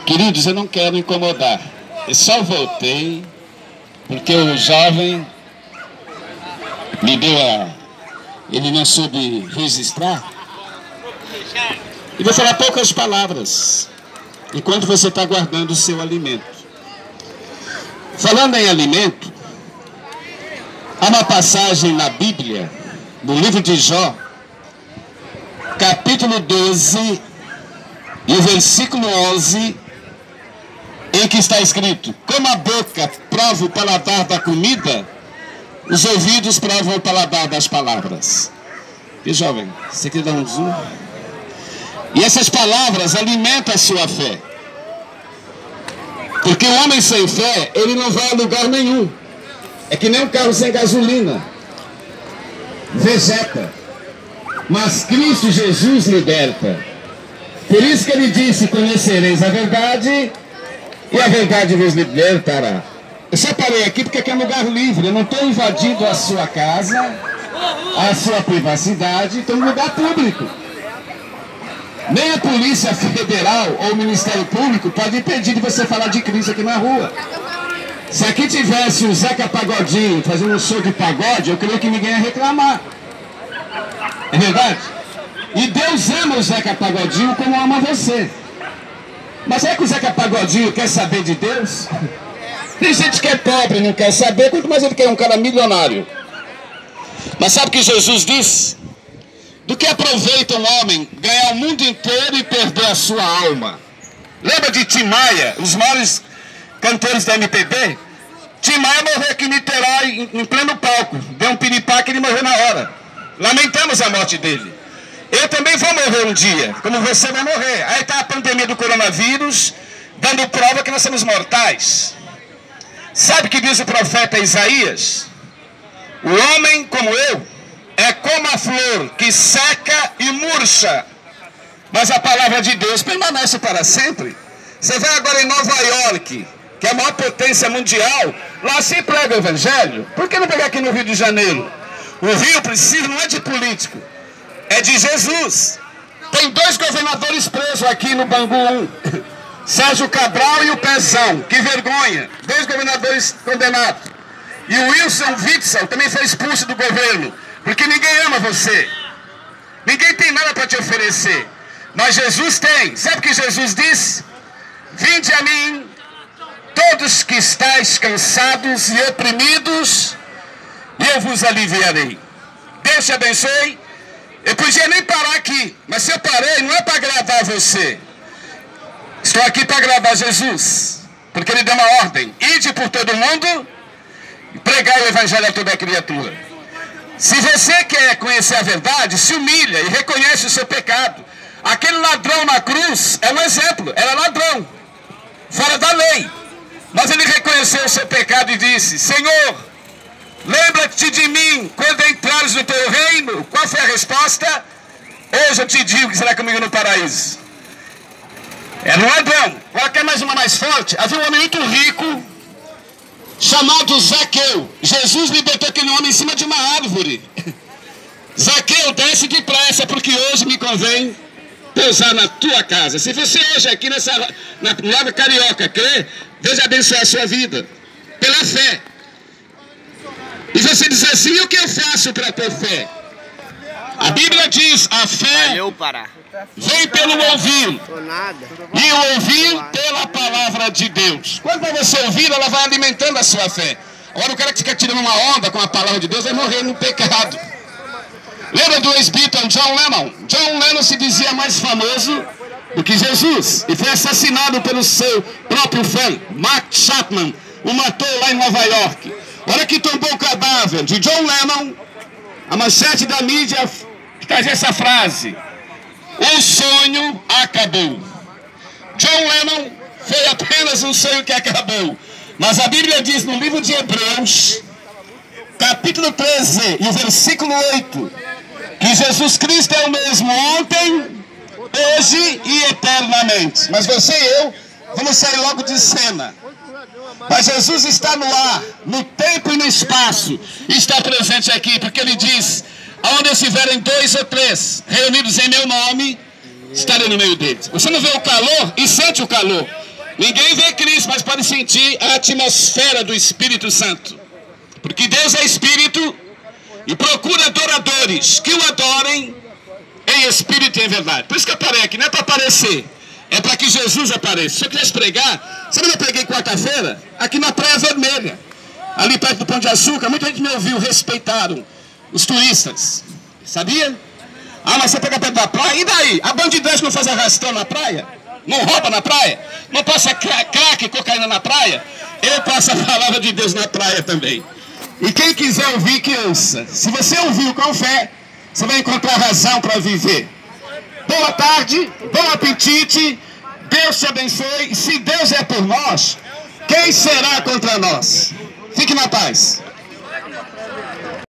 Queridos, eu não quero incomodar. Eu só voltei porque o jovem me deu ele não soube registrar. E vou falar poucas palavras enquanto você está guardando o seu alimento. Falando em alimento, há uma passagem na Bíblia, no livro de Jó, capítulo 12, e o versículo 11, em que está escrito: como a boca prova o paladar da comida, os ouvidos provam o paladar das palavras. E jovem, você quer dar um zoom? E essas palavras alimentam a sua fé. Porque o homem sem fé, ele não vai a lugar nenhum. É que nem um carro sem gasolina. Vegeta. Mas Cristo Jesus liberta. Por isso que ele disse: conhecereis a verdade, e a verdade vos libertará. Eu só parei aqui porque aqui é um lugar livre. Eu não estou invadindo a sua casa, a sua privacidade. Estou em um lugar público. Nem a Polícia Federal ou o Ministério Público pode impedir de você falar de Cristo aqui na rua. Se aqui tivesse o Zeca Pagodinho fazendo um show de pagode, eu creio que ninguém ia reclamar. É verdade? E Deus ama o Zeca Pagodinho como ama você. Mas será que o Zeca Pagodinho quer saber de Deus? Tem gente que é pobre e não quer saber, quanto mais ele quer um cara milionário. Mas sabe o que Jesus disse? Do que aproveita um homem ganhar o mundo inteiro e perder a sua alma? Lembra de Tim Maia, os maiores cantores da MPB? Tim Maia morreu aqui em Niterói, em pleno palco. Deu um piripaque e ele morreu na hora. Lamentamos a morte dele. Eu também vou morrer um dia, como você vai morrer. Aí está a pandemia do coronavírus, dando prova que nós somos mortais. Sabe o que diz o profeta Isaías? O homem como eu é como a flor que seca e murcha, mas a palavra de Deus permanece para sempre. Você vai agora em Nova York, que é a maior potência mundial, lá se prega o evangelho. Por que não pegar aqui no Rio de Janeiro? O Rio precisa, não é de político, é de Jesus. Tem 2 governadores presos aqui no Bangu 1, Sérgio Cabral e o Pezão. Que vergonha, 2 governadores condenados. E o Wilson Witzel também foi expulso do governo, porque ninguém ama você. Ninguém tem nada para te oferecer, mas Jesus tem. Sabe o que Jesus disse? Vinde a mim, todos que estáis cansados e oprimidos, e eu vos aliviarei. Deus te abençoe. Eu podia nem parar aqui, mas se eu parei, não é para agradar você. Estou aqui para agradar Jesus, porque Ele deu uma ordem: ide por todo mundo e pregai o evangelho a toda criatura. Se você quer conhecer a verdade, se humilha e reconhece o seu pecado. Aquele ladrão na cruz é um exemplo, era ladrão, fora da lei. Mas ele reconheceu o seu pecado e disse: Senhor, lembra-te de mim quando entrares no teu reino. Qual foi a resposta? Hoje eu te digo que será comigo no paraíso. Era um ladrão. Agora quer mais uma mais forte? Havia um homem muito rico, chamado Zaqueu. Jesus libertou aquele homem em cima de uma árvore. Zaqueu, desce depressa, porque hoje me convém pousar na tua casa. Se você hoje aqui no lado carioca crê, Deus abençoe a sua vida pela fé. E você diz assim: e o que eu faço para ter fé? A Bíblia diz: a fé vem pelo ouvir, e o ouvir pela palavra de Deus. Quando você ouvir, ela vai alimentando a sua fé. Agora o cara que fica tirando uma onda com a palavra de Deus vai morrer no pecado. Lembra do ex-Beatle John Lennon? John Lennon se dizia mais famoso do que Jesus, e foi assassinado pelo seu próprio fã, Mark Chapman. O matou lá em Nova York. A hora que tombou o cadáver de John Lennon, a manchete da mídia trazia essa frase: o sonho acabou. John Lennon foi apenas um sonho que acabou. Mas a Bíblia diz no livro de Hebreus, capítulo 13, e o versículo 8, que Jesus Cristo é o mesmo ontem, hoje e eternamente. Mas você e eu vamos sair logo de cena. Mas Jesus está no ar, no tempo e no espaço, está presente aqui, porque Ele diz: aonde estiverem 2 ou 3 reunidos em meu nome, estarei no meio deles. Você não vê o calor e sente o calor. Ninguém vê Cristo, mas pode sentir a atmosfera do Espírito Santo. Porque Deus é Espírito e procura adoradores que o adorem em espírito e em verdade. Por isso que eu parei aqui, não é para aparecer, é para que Jesus apareça. Se eu quisesse pregar, sabe onde eu preguei quarta-feira? Aqui na Praia Vermelha, ali perto do Pão de Açúcar. Muita gente me ouviu, respeitaram os turistas. Sabia? Ah, mas você pega perto da praia, e daí? A bandidagem não faz arrastão na praia? Não rouba na praia? Não passa crack e cocaína na praia? Eu passo a palavra de Deus na praia também. E quem quiser ouvir, que ouça. Se você ouviu com fé, você vai encontrar razão para viver. Boa tarde, bom apetite, Deus te abençoe. E se Deus é por nós, quem será contra nós? Fique na paz.